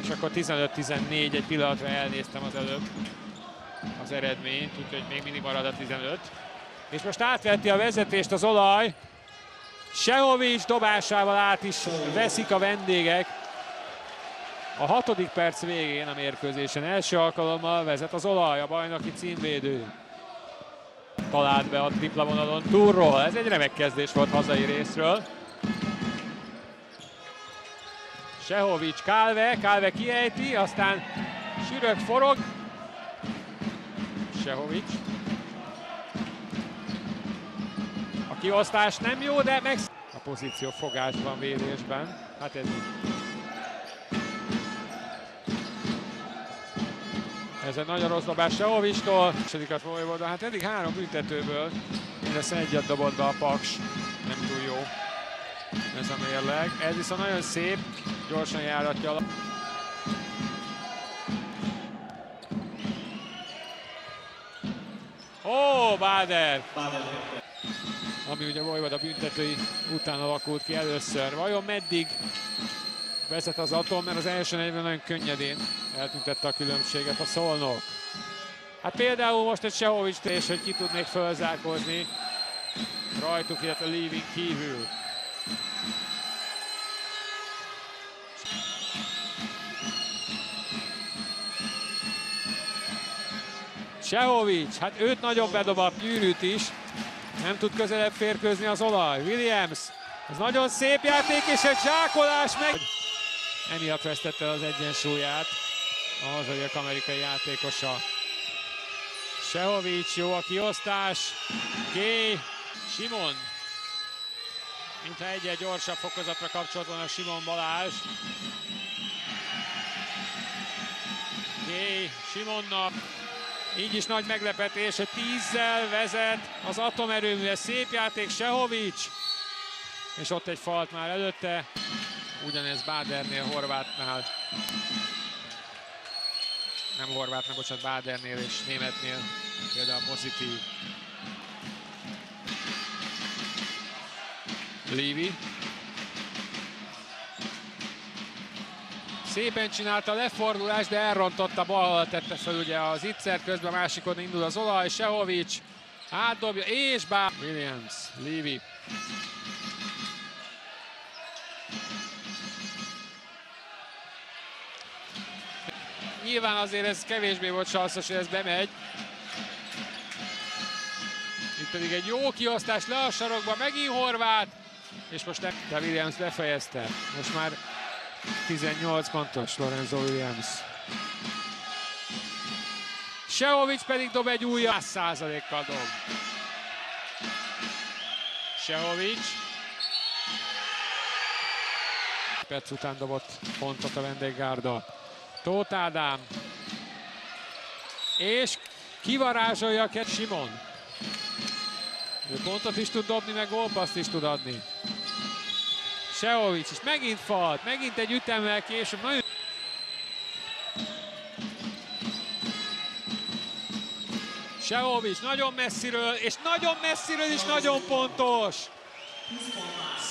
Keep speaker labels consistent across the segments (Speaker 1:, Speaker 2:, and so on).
Speaker 1: És akkor 15-14, egy pillanatra elnéztem az előbb az eredményt, úgyhogy még mindig marad a 15. És most átvetti a vezetést az Olaj. Sehovics dobásával át is veszik a vendégek. A 6. perc végén a mérkőzésen első alkalommal vezet az Olaj, a bajnoki címvédő. Talált be a tripla vonalon túlról. Ez egy remek kezdés volt hazai részről. Sehovics, Kálve kiejti, aztán sürög, forog. Sehovics. A kiosztás nem jó, de meg... A pozíció fogásban, védésben. Hát ez egy nagyon rossz dobás Sehovicstól. Másodikat Vojvoda, hát eddig 3 büntetőből mindössze egyet dobott be a Paks. Nem túl jó ez a mérleg. Ez viszont nagyon szép, gyorsan járatja alap. Ó, Báder! Ami ugye Vojvoda büntetői után alakult ki először. Vajon meddig vezet az Atom, mert az első negyedben nagyon könnyedén eltüntette a különbséget a Szolnok. Hát például most egy Sehovics és hogy ki tudnék fölzárkózni rajtuk, illetve Leaving kívül. Sehovics, hát őt nagyon bedob a gyűrűt is. Nem tud közelebb férkőzni az Olaj. Williams, ez nagyon szép játék és egy zsákolás meg... Emiatt vesztette az egyensúlyát a hazaiak amerikai játékosa. Sehovics, jó a kiosztás. Gay, Simon. Mintha egy gyorsabb fokozatra kapcsolt volna Simon Balázs. Gay, Simonnak. Így is nagy meglepetés, hogy 10-zel vezet az atomerőmű. Szép játék Sehovics. És ott egy falt már előtte. Ugyanez Bádernél, Horvátnál. Nem Horvátnál, bocsánat, Bádernél és Németnél például pozitív. Lévi. Szépen csinálta a lefordulást, de elrontotta, bal tette fel ugye az Itzer, közben a másikon indul az Olaj, Sehovics átdobja, és Williams, Lévi. Nyilván azért ez kevésbé volt sanszos, hogy ez bemegy. Itt pedig egy jó kiosztás le a sarokba, megint Horváth. És most nem, de Williams befejezte. Most már 18 pontos Lorenzo Williams. Sehovics pedig dob egy újabb, 100%-kal dob. Sehovics. Perc után dobott pontot a vendéggárda. Tóth Ádám. És kivarázsolja Simon. Ő pontot is tud dobni, meg gólpasszt is tud adni. Sehovics is megint falt, megint egy ütemmel később. Nagyon... Sehovics nagyon messziről, és nagyon messziről is nagyon pontos.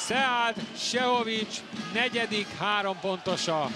Speaker 1: Sead Sehovics negyedik 3 pontosa.